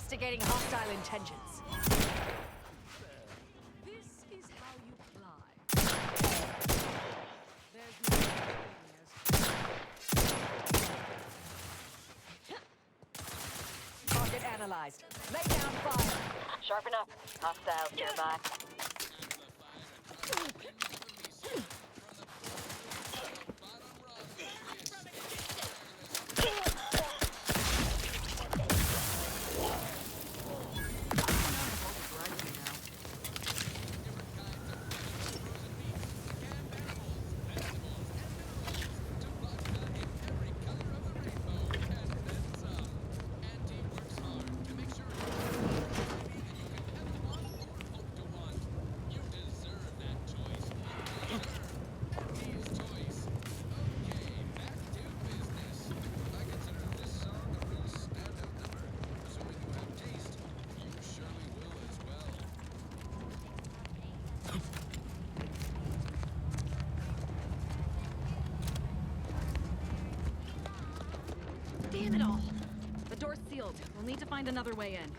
Investigating hostile intentions. This is how you fly. There's no Target analyzed. Lay down fire. Sharpen up. Hostiles nearby. Damn it all! The door's sealed. We'll need to find another way in.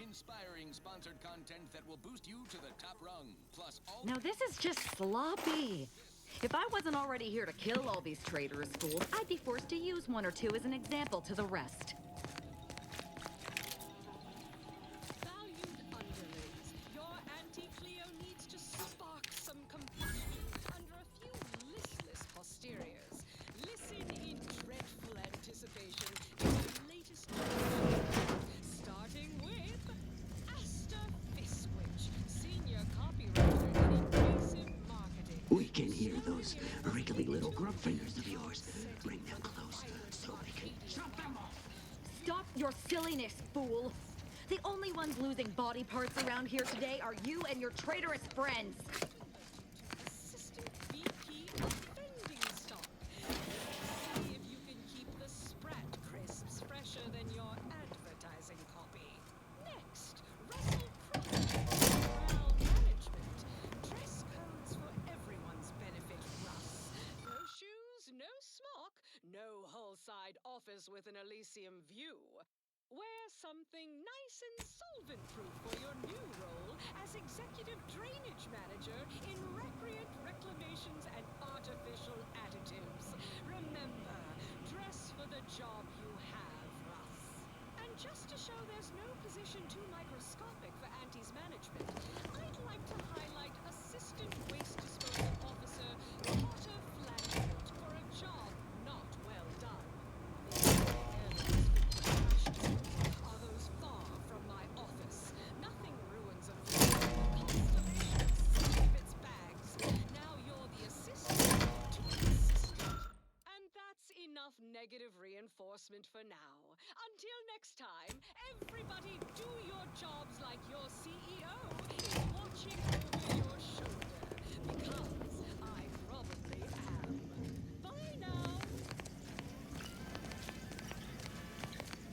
Inspiring sponsored content that will boost you to the top rung, plus all... Now this is just sloppy. If I wasn't already here to kill all these traitorous fools, I'd be forced to use one or two as an example to the rest. Valued underlings, your anti-Cleo needs to spark some compassion under a few listless posteriors. Listen in dreadful anticipation to my latest starting with Asta Fiswich, senior copywriter in invasive marketing. We can hear those wriggly little grub fingers of yours. Bring them close so we can chop them off. Stop your silliness, fool! The only ones losing body parts around here today are you and your traitorous friends. Assistant VP offending stock. See if you can keep the Sprat crisps fresher than your advertising copy. Next, Russell Crowe. Morale management. Dress codes for everyone's benefit, Russ. No shoes, no smock, no whole-side office with an Elysium view. Wear something nice and solvent-proof for your new role as Executive Drainage Manager in Recreant Reclamations and Artificial Additives. Remember, dress for the job you have, Russ. And just to show there's no position too microscopic for Auntie's management, I'd like to highlight Assistant Waste Disposal Officer Potter Flanford for a job not well done. Are those far from my office? Nothing ruins a constellation of its bags. Now you're the assistant to an assistant. And that's enough negative reinforcement for now. Until next time, everybody do your jobs like your CEO is watching over your shoulder. Because I probably am. Bye now.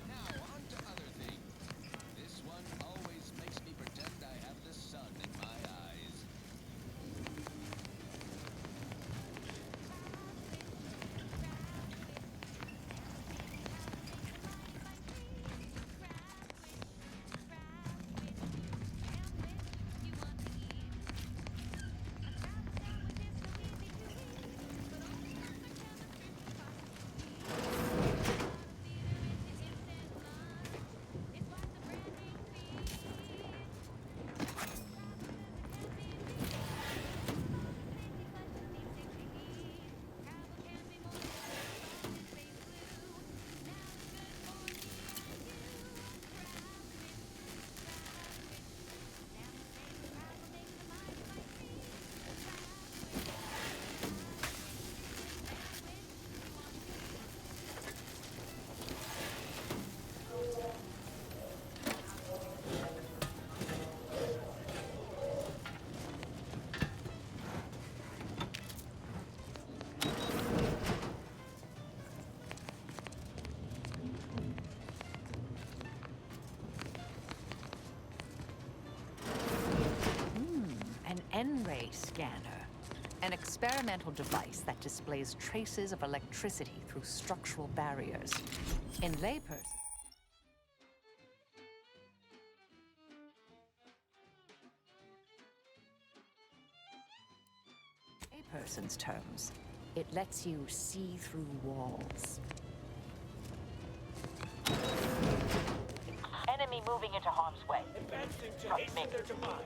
Now, on to other things. This one always makes me pretend I have the sun in my eyes. scanner. An experimental device that displays traces of electricity through structural barriers. In layperson's terms, it lets you see through walls. Enemy moving into harm's way. Advancing to hasten their demise.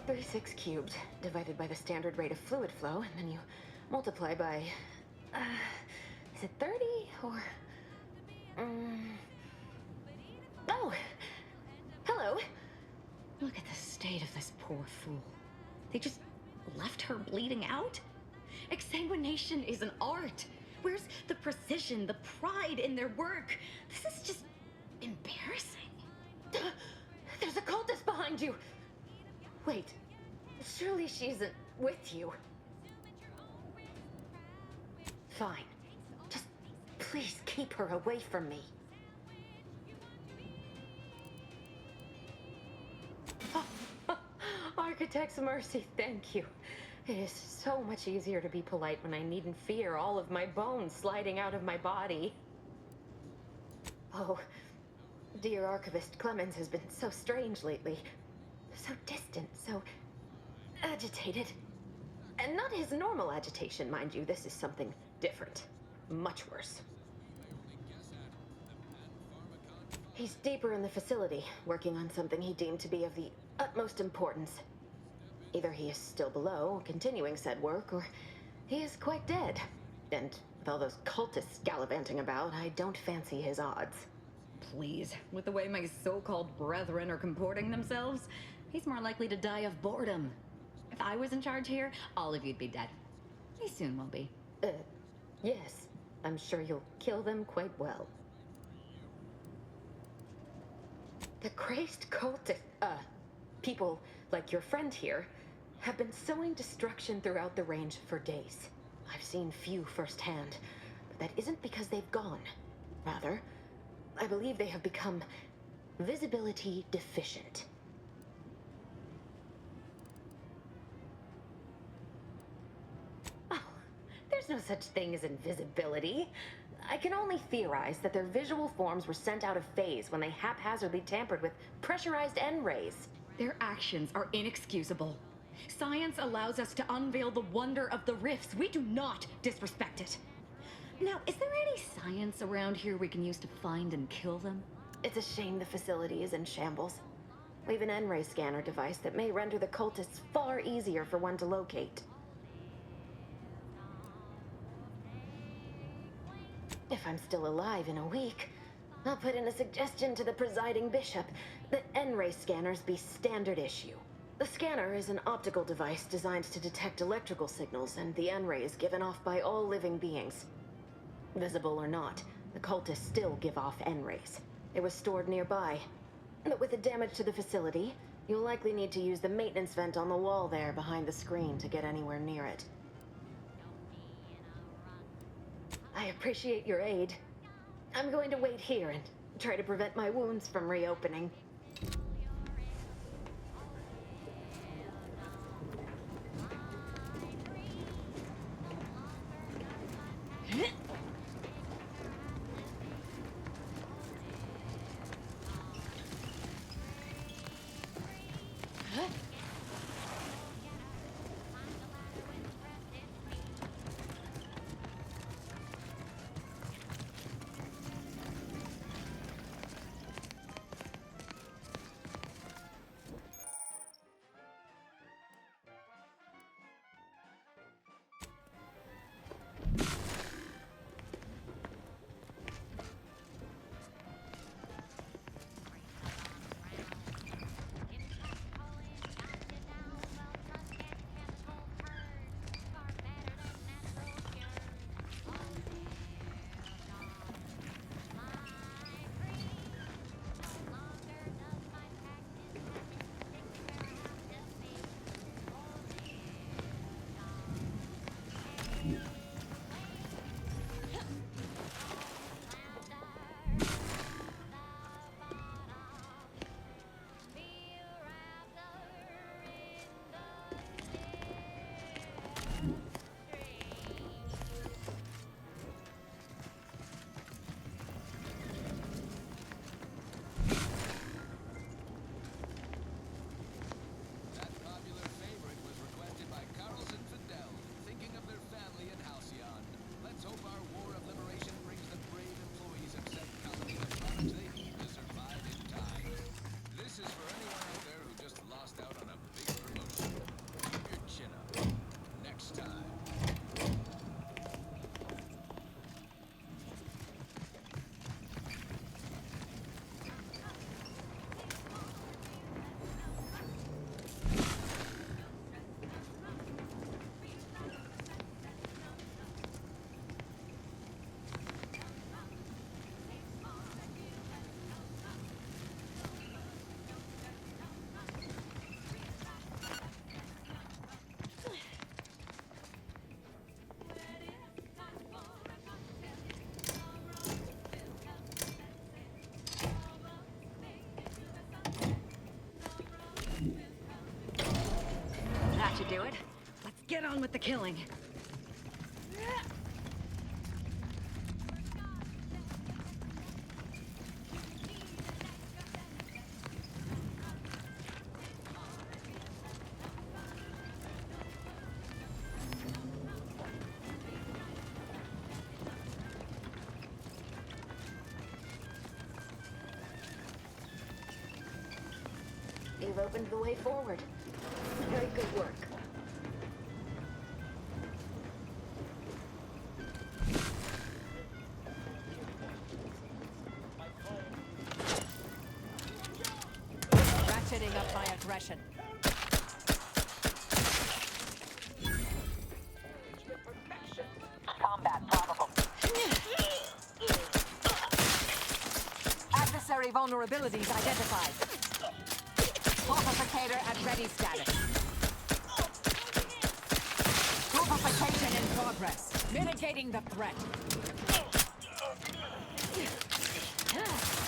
.36 cubed divided by the standard rate of fluid flow, and then you multiply by, is it 30 or, oh, hello. Look at the state of this poor fool. They just left her bleeding out? Exsanguination is an art. Where's the precision, the pride in their work? This is just embarrassing. There's a cultist behind you. Wait, surely she isn't with you. Fine. Just please keep her away from me. Architect's mercy, thank you. It is so much easier to be polite when I needn't fear all of my bones sliding out of my body. Oh, dear Archivist Clemens has been so strange lately. So distant, so agitated. And not his normal agitation, mind you. This is something different. Much worse. He's deeper in the facility, working on something he deemed to be of the utmost importance. Either he is still below, continuing said work, or he is quite dead. And with all those cultists gallivanting about, I don't fancy his odds. Please, with the way my so-called brethren are comporting themselves, he's more likely to die of boredom. If I was in charge here, all of you'd be dead. He soon will be. Yes. I'm sure you'll kill them quite well. The crazed people like your friend here have been sowing destruction throughout the range for days. I've seen few firsthand, but that isn't because they've gone. Rather, I believe they have become visibility deficient. Oh, there's no such thing as invisibility. I can only theorize that their visual forms were sent out of phase when they haphazardly tampered with pressurized N-rays. Their actions are inexcusable. Science allows us to unveil the wonder of the rifts. We do not disrespect it. Now, is there any science around here we can use to find and kill them? It's a shame the facility is in shambles. We have an N-ray scanner device that may render the cultists far easier for one to locate. If I'm still alive in a week, I'll put in a suggestion to the presiding bishop that N-ray scanners be standard issue. The scanner is an optical device designed to detect electrical signals and the N-rays given off by all living beings. Visible or not, the cultists still give off N-rays. It was stored nearby. But with the damage to the facility, you'll likely need to use the maintenance vent on the wall there behind the screen to get anywhere near it. I appreciate your aid. I'm going to wait here and try to prevent my wounds from reopening. That popular favorite was requested by Carlos and Fidel, thinking of their family in Halcyon. Let's hope our war of liberation brings the brave employees of said colony the products they need to survive in time. This is for anyone out there who just lost out on a big promotion. Keep your chin up. Next time. That should do it. Let's get on with the killing. You've opened the way forward. Very good work. Ratcheting up my aggression. Combat probable. Adversary vulnerabilities identified. Fortificator at ready status. Fortification in progress. Mitigating the threat.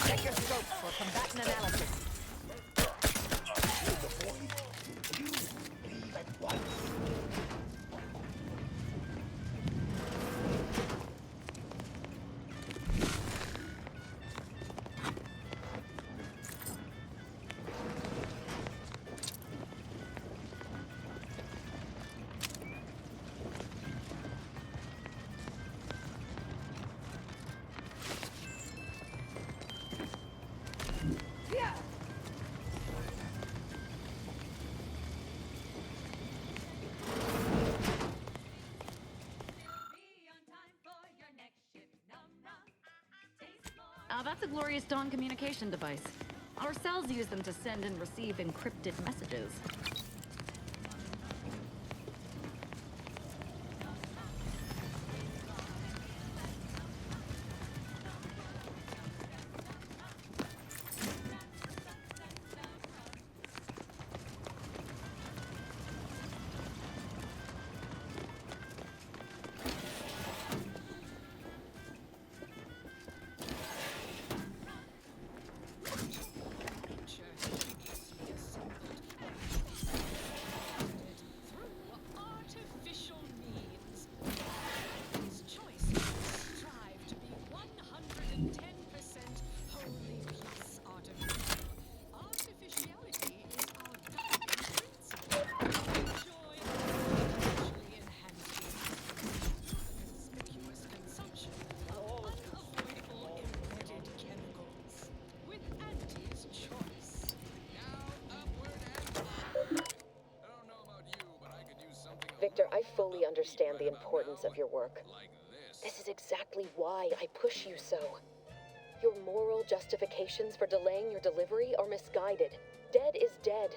Check your scopes for combatant analysis. That's a Glorious Dawn communication device. Our cells use them to send and receive encrypted messages. Victor, I fully understand the importance of your work. This is exactly why I push you so. Your moral justifications for delaying your delivery are misguided. Dead is dead.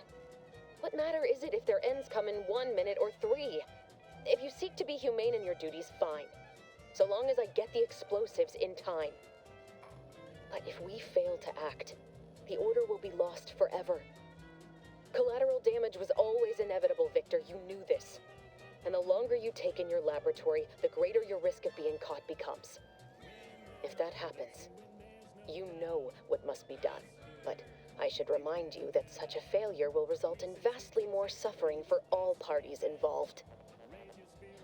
What matter is it if their ends come in 1 minute or 3? If you seek to be humane in your duties, fine. So long as I get the explosives in time. But if we fail to act, the Order will be lost forever. Collateral damage was always inevitable, Victor. You knew this. And the the longer you take in your laboratory, the greater your risk of being caught becomes. If that happens, you know what must be done. But I should remind you that such a failure will result in vastly more suffering for all parties involved.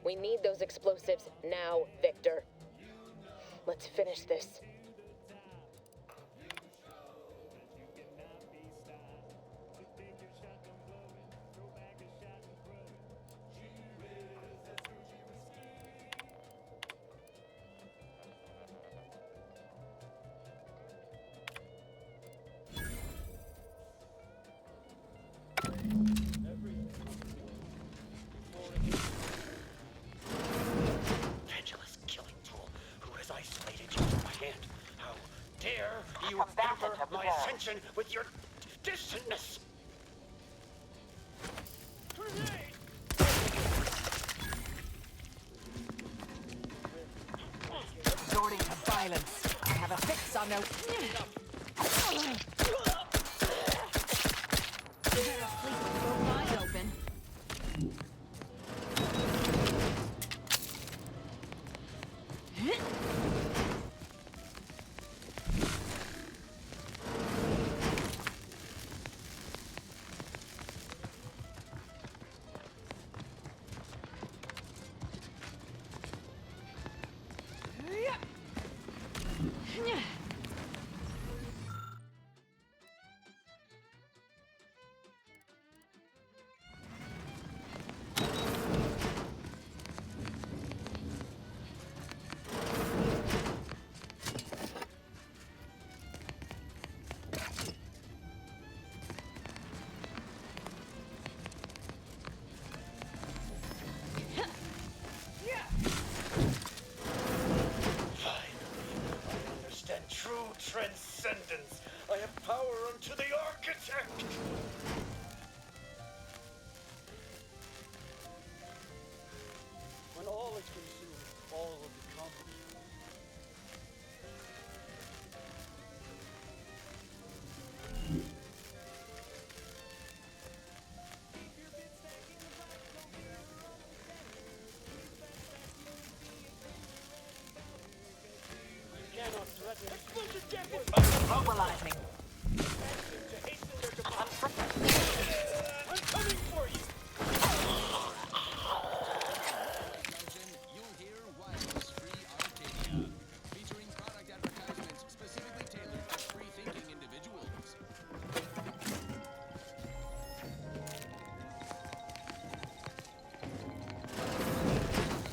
We need those explosives now, Victor. Let's finish this. Pendulous killing tool who has isolated you from my hand. How dare you hamper my ascension with your distantness! Resorting to violence. I have a fix on their... You better sleep with both eyes open. True transcendence. I have power unto the architect. When all is consumed, all will become. Mobilizing. I'm coming for you. You'll hear wireless-free Arcadia, featuring product advertisements specifically tailored for free-thinking individuals.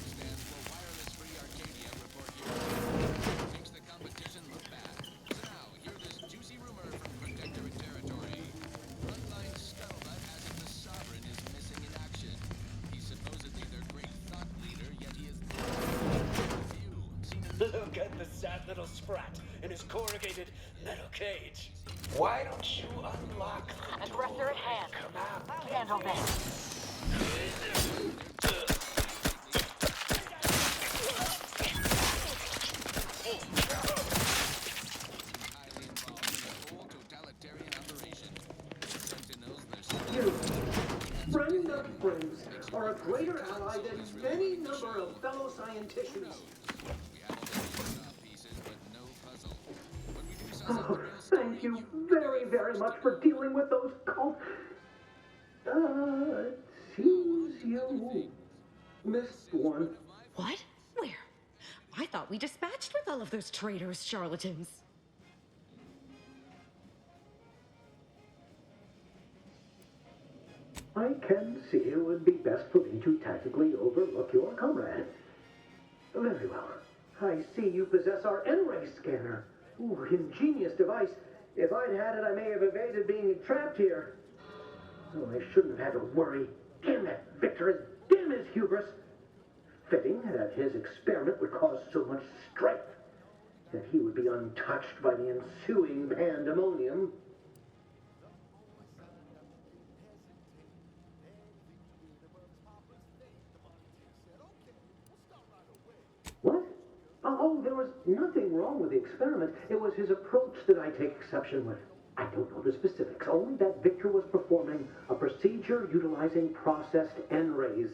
Stands for wireless-free Arcadia report here. Makes the competition look bad. So now, hear this juicy rumor from Protectorate territory. Frontline scuttlebutt has it the Sovereign is missing in action. He's supposedly their great thought leader, yet he is Look at the sad little sprat in his corrugated metal cage. Why don't you unlock the door Aggressor at hand. and come out? I'll handle this. highly involved in a full totalitarian operation. Sentinels, their You, friend of friends, are a greater ally than any number of fellow scientists. We have all the jigsaw pieces, but no puzzle. When we do suss out the Oh, real story, thank you very, very much for dealing with those cult. It seems you missed one. What? Where? I thought we dispatched with all of those traitorous charlatans. I can see it would be best for me to tactically overlook your comrade. Very well. I see you possess our N-ray scanner. Ooh, ingenious device. If I'd had it, I may have evaded being trapped here. Oh, I shouldn't have had to worry. Damn that Victor, as dim his hubris. Fitting that his experiment would cause so much strife that he would be untouched by the ensuing pandemonium. What? Oh, there was nothing wrong with the experiment. It was his approach that I take exception with. I don't know the specifics, only that Victor was performing a procedure utilizing processed N-rays.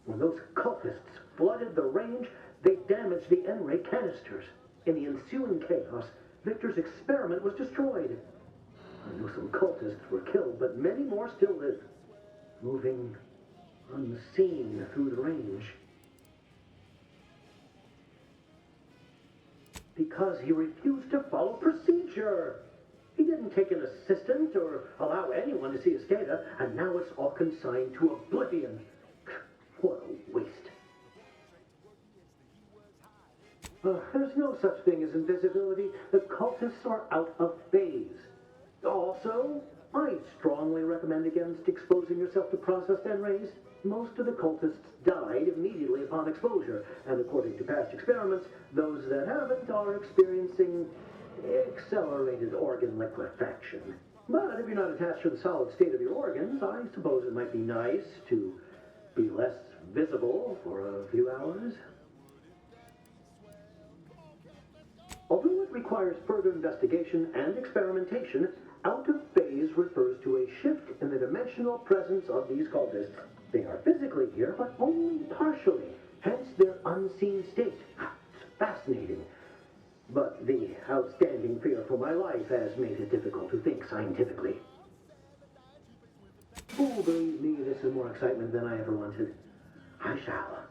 When those cultists flooded the range, they damaged the N-ray canisters. In the ensuing chaos, Victor's experiment was destroyed. I know some cultists were killed, but many more still live, moving unseen through the range. Because he refused to follow procedure. He didn't take an assistant or allow anyone to see his data, and now it's all consigned to oblivion. What a waste. There's no such thing as invisibility. The cultists are out of phase. Also, I strongly recommend against exposing yourself to processed N-rays. Most of the cultists died immediately upon exposure, and according to past experiments, those that haven't are experiencing accelerated organ liquefaction. But if you're not attached to the solid state of your organs, I suppose it might be nice to be less visible for a few hours. Although it requires further investigation and experimentation, out of phase refers to a shift in the dimensional presence of these cultists. They are physically here, but only partially, hence their unseen state. It's fascinating. But the outstanding fear for my life has made it difficult to think scientifically. Oh, believe me, this is more excitement than I ever wanted. I shall.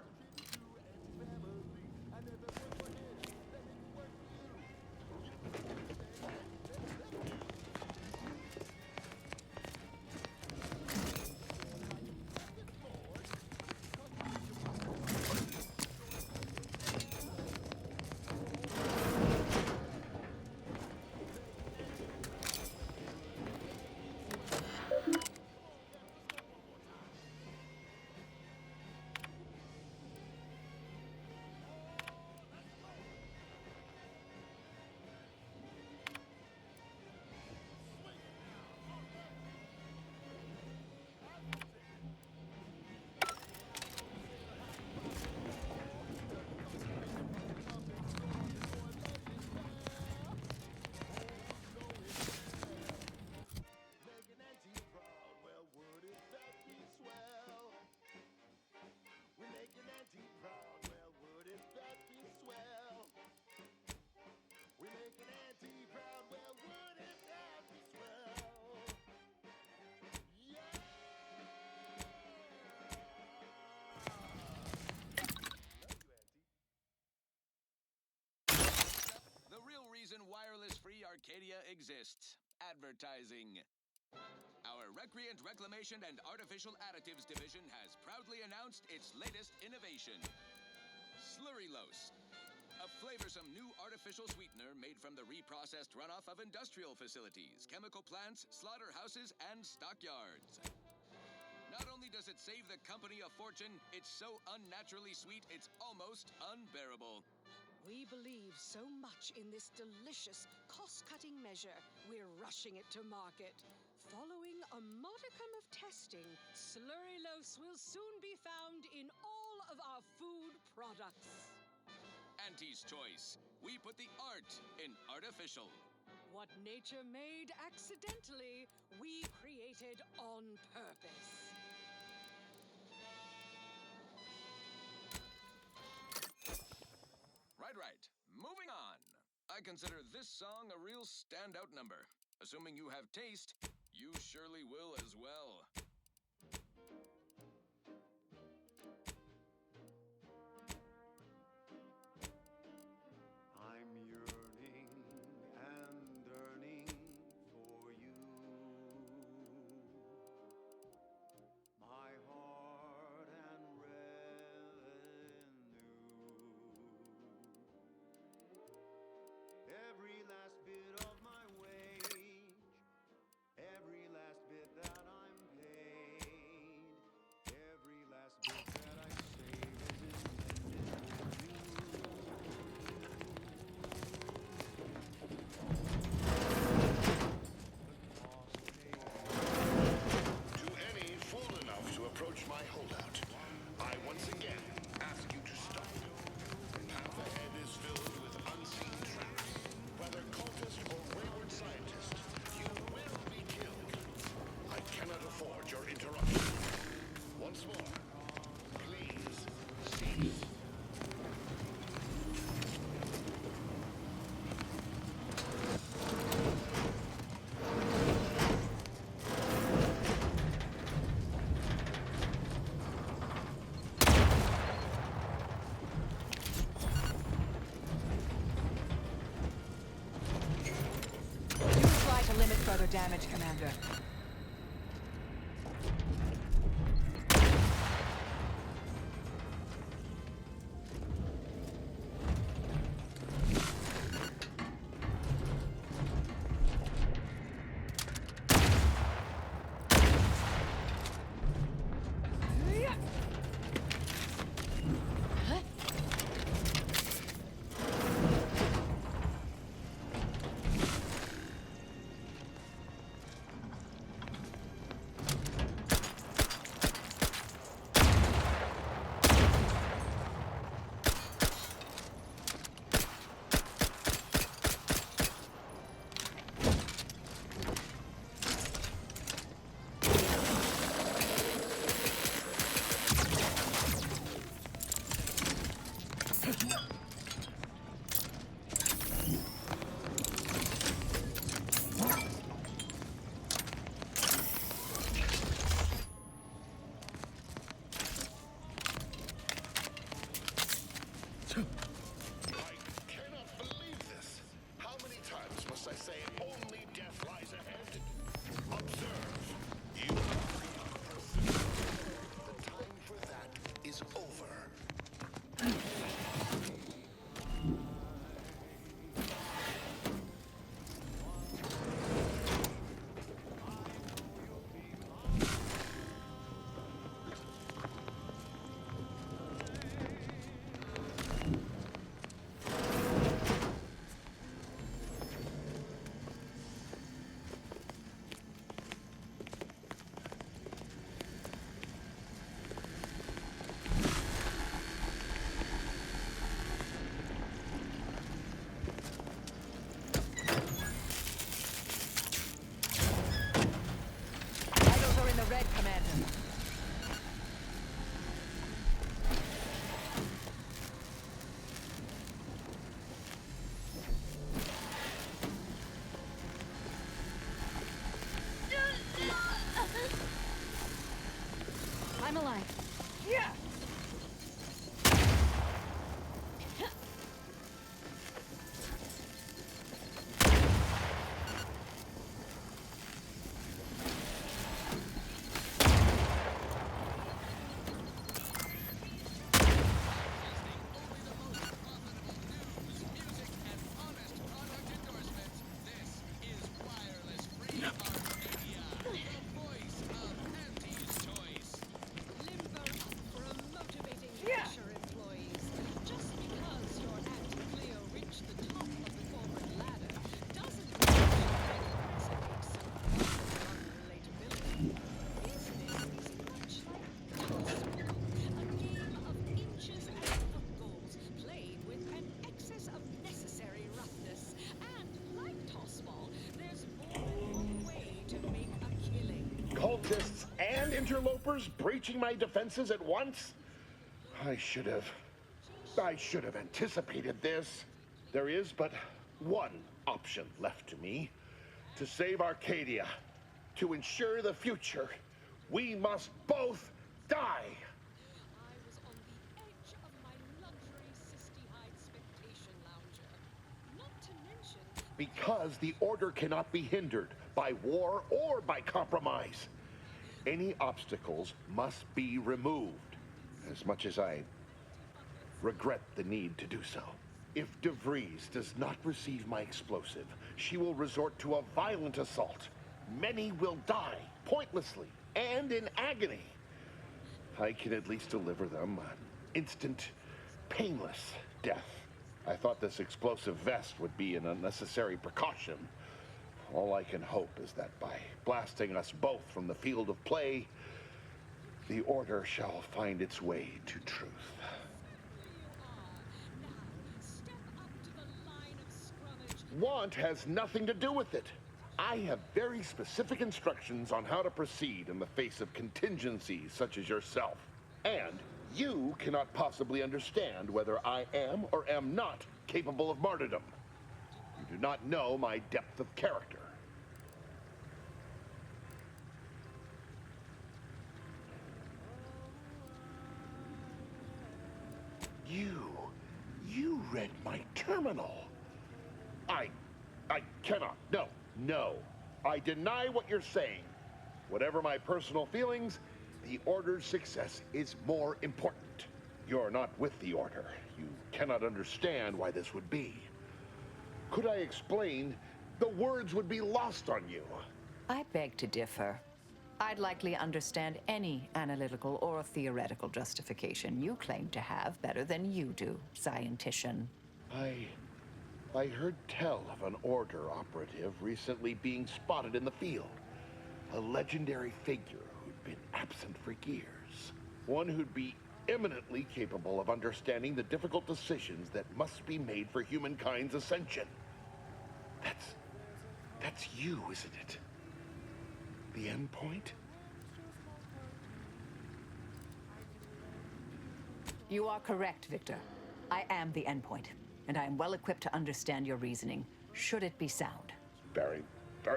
Wireless-free Arcadia exists. Advertising. Our Recreant Reclamation and Artificial Additives division has proudly announced its latest innovation. Slurrylose. A flavorsome new artificial sweetener made from the reprocessed runoff of industrial facilities, chemical plants, slaughterhouses, and stockyards. Not only does it save the company a fortune, it's so unnaturally sweet it's almost unbearable. We believe so much in this delicious, cost-cutting measure, we're rushing it to market. Following a modicum of testing, Slurrylose will soon be found in all of our food products. Auntie's Choice. We put the art in artificial. What nature made accidentally, we created on purpose. Right. Moving on. I consider this song a real standout number. Assuming you have taste, you surely will as well. I'm yearning and yearning for you. My heart and revenue. Every last bit of my wage, every last bit that I'm paid. further damage, Commander. Red, Commander. I'm alive. Yeah! Cultists and interlopers breaching my defenses at once? I should have anticipated this. There is but one option left to me. To save Arcadia, to ensure the future, we must both die. I was on the edge of my luxury Sisty-hide spectation lounger. Not to mention... Because the Order cannot be hindered by war or by compromise. Any obstacles must be removed, as much as I regret the need to do so. If DeVries does not receive my explosive, she will resort to a violent assault. Many will die, pointlessly, and in agony. I can at least deliver them an instant, painless death. I thought this explosive vest would be an unnecessary precaution. All I can hope is that by blasting us both from the field of play, the Order shall find its way to truth. Want has nothing to do with it. I have very specific instructions on how to proceed in the face of contingencies such as yourself. And you cannot possibly understand whether I am or am not capable of martyrdom. You do not know my depth of character. You read my terminal. I cannot, no. I deny what you're saying. Whatever my personal feelings, the Order's success is more important. You're not with the Order. You cannot understand why this would be. Could I explain, the words would be lost on you. I beg to differ. I'd likely understand any analytical or theoretical justification you claim to have better than you do, scientician. I heard tell of an Order operative recently being spotted in the field. A legendary figure who'd been absent for years. One who'd be eminently capable of understanding the difficult decisions that must be made for humankind's ascension. That's you, isn't it? The end point? You are correct, Victor. I am the endpoint, and I am well equipped to understand your reasoning, should it be sound. Very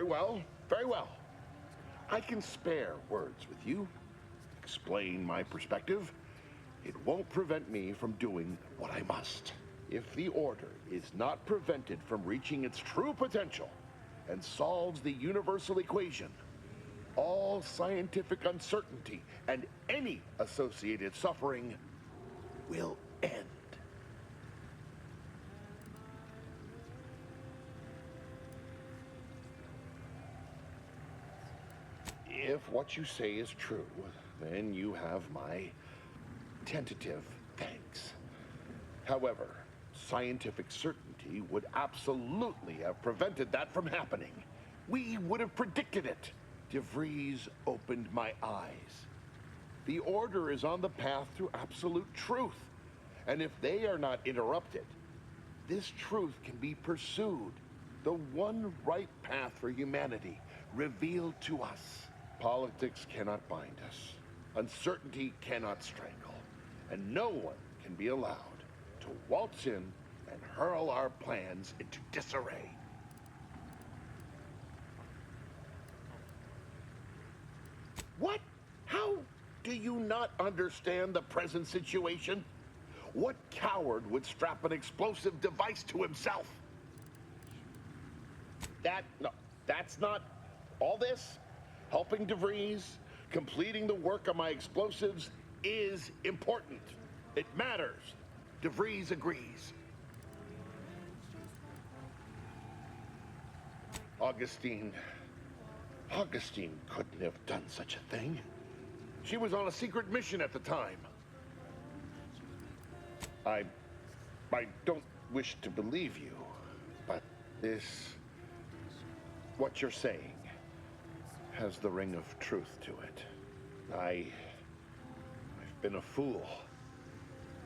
well, very well. I can spare words with you, explain my perspective. It won't prevent me from doing what I must. If the Order is not prevented from reaching its true potential and solves the universal equation, all scientific uncertainty and any associated suffering will end. If what you say is true, then you have my tentative thanks. However, scientific certainty would absolutely have prevented that from happening. We would have predicted it. DeVries opened my eyes. The Order is on the path to absolute truth. And if they are not interrupted, this truth can be pursued. The one right path for humanity revealed to us. Politics cannot bind us. Uncertainty cannot strangle. And no one can be allowed to waltz in and hurl our plans into disarray. What? How do you not understand the present situation? What coward would strap an explosive device to himself? That's not all this. Helping DeVries, completing the work on my explosives is important. It matters. DeVries agrees. Augustine couldn't have done such a thing. She was on a secret mission at the time. I don't wish to believe you, but what you're saying has the ring of truth to it. I've been a fool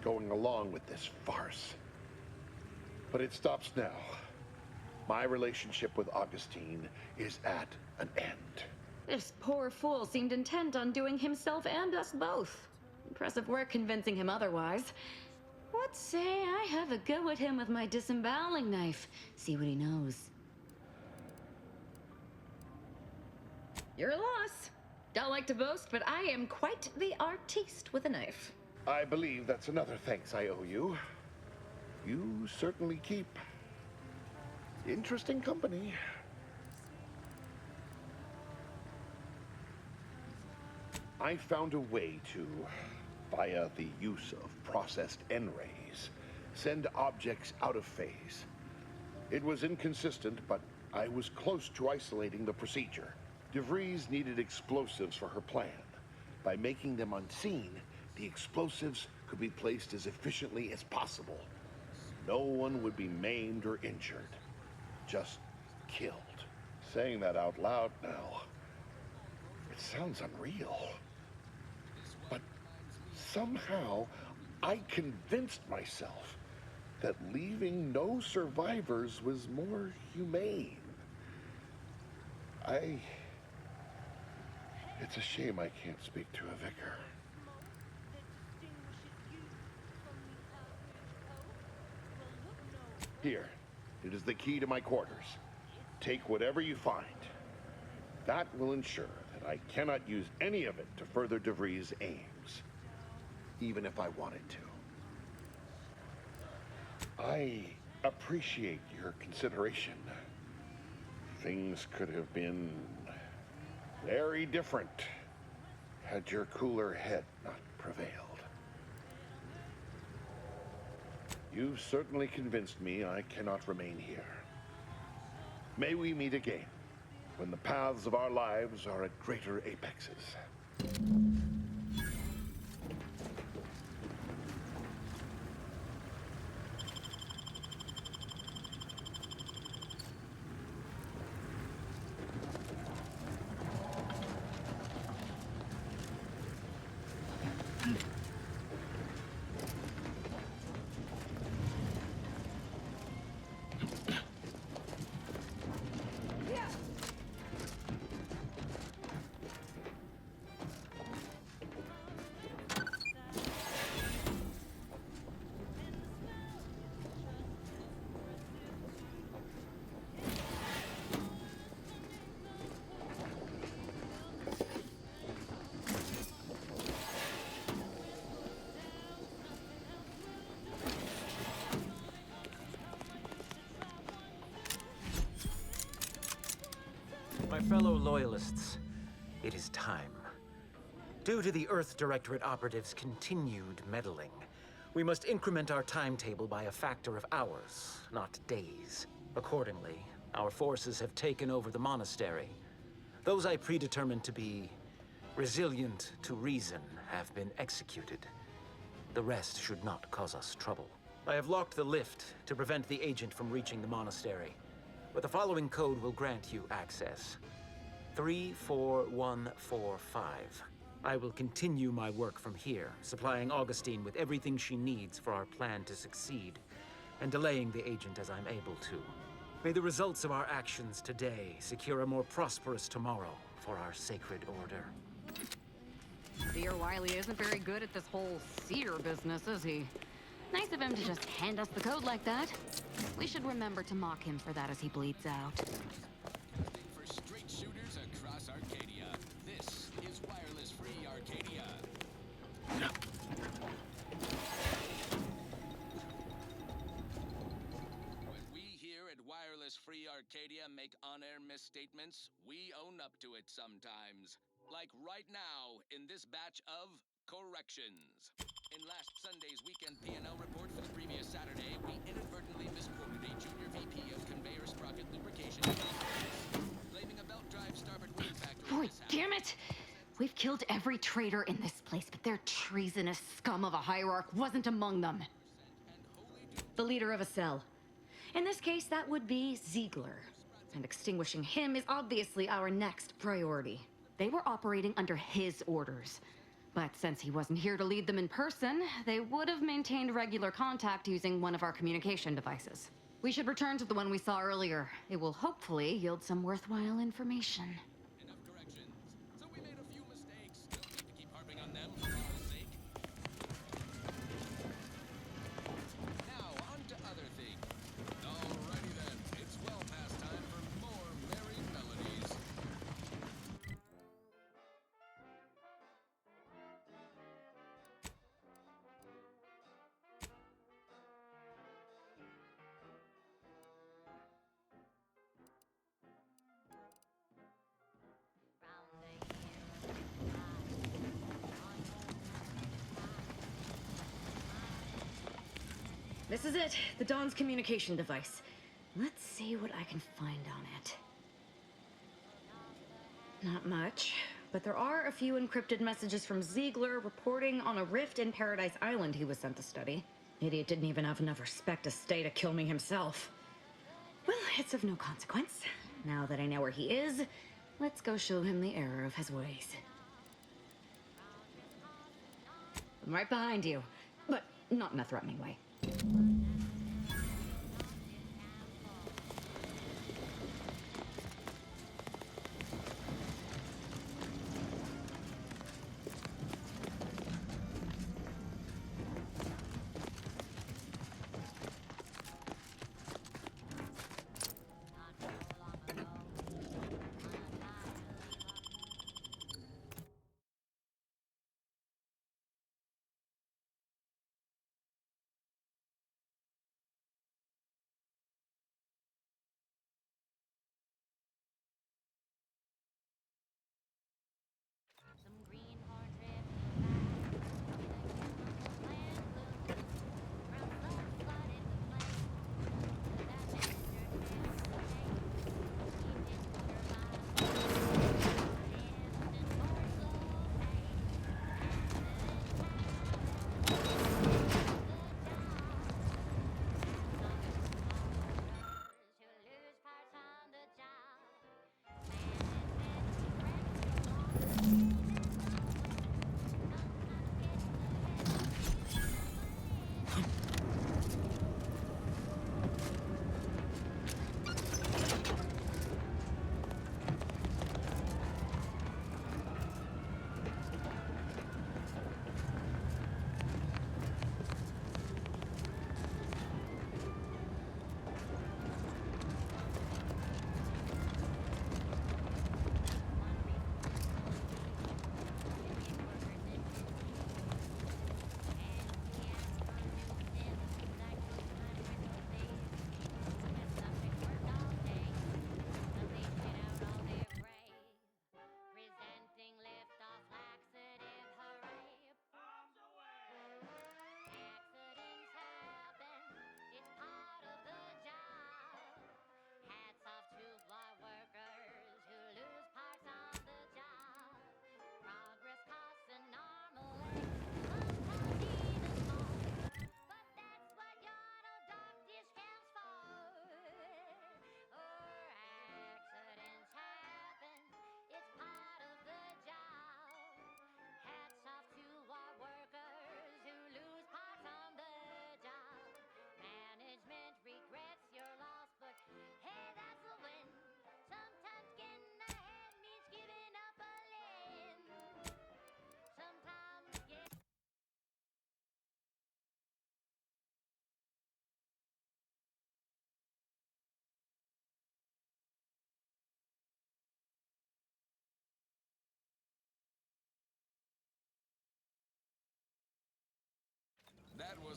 going along with this farce. But it stops now. My relationship with Augustine is at an end. This poor fool seemed intent on doing himself and us both. Impressive work convincing him otherwise. What say I have a go at him with my disemboweling knife? See what he knows. Your loss. Don't like to boast, but I am quite the artiste with a knife. I believe that's another thanks I owe you. You certainly keep interesting company. I found a way to, via the use of processed N-rays, send objects out of phase. It was inconsistent, but I was close to isolating the procedure. DeVries needed explosives for her plan. By making them unseen, the explosives could be placed as efficiently as possible. No one would be maimed or injured, just killed. Saying that out loud now, it sounds unreal. But somehow, I convinced myself that leaving no survivors was more humane. It's a shame I can't speak to a vicar. Here, it is the key to my quarters. Take whatever you find. That will ensure that I cannot use any of it to further DeVries' aims, even if I wanted to. I appreciate your consideration. Things could have been very different had your cooler head not prevailed. You've certainly convinced me I cannot remain here. May we meet again, when the paths of our lives are at greater apexes. My fellow Loyalists, it is time. Due to the Earth Directorate operatives' continued meddling, we must increment our timetable by a factor of hours, not days. Accordingly, our forces have taken over the monastery. Those I predetermined to be resilient to reason have been executed. The rest should not cause us trouble. I have locked the lift to prevent the agent from reaching the monastery. But the following code will grant you access. 34145. I will continue my work from here, supplying Augustine with everything she needs for our plan to succeed, and delaying the agent as I'm able to. May the results of our actions today secure a more prosperous tomorrow for our sacred order. Seer Wiley isn't very good at this whole seer business, is he? Nice of him to just hand us the code like that. We should remember to mock him for that as he bleeds out. For straight shooters across Arcadia, this is Wireless Free Arcadia. When we here at Wireless Free Arcadia make on-air misstatements, we own up to it sometimes. Like right now, in this batch of corrections. In last Sunday's weekend P&L report for the previous Saturday, we inadvertently misquoted a junior VP of conveyor sprocket lubrication, blaming a belt drive starboard wheel factory. Boy, damn it! We've killed every traitor in this place, but their treasonous scum of a hierarch wasn't among them. The leader of a cell. In this case, that would be Ziegler. And extinguishing him is obviously our next priority. They were operating under his orders. But since he wasn't here to lead them in person, they would have maintained regular contact using one of our communication devices. We should return to the one we saw earlier. It will hopefully yield some worthwhile information. Enough corrections. So we made a few mistakes. Don't need to keep harping on them for our sake. Now, on to other things. Alrighty then. It's well past time for more merry melodies. This is it, the Dawn's communication device. Let's see what I can find on it. Not much, but there are a few encrypted messages from Ziegler reporting on a rift in Paradise Island he was sent to study. Idiot didn't even have enough respect to stay to kill me himself. Well, it's of no consequence. Now that I know where he is, let's go show him the error of his ways. I'm right behind you, but not in a threatening way.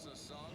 a song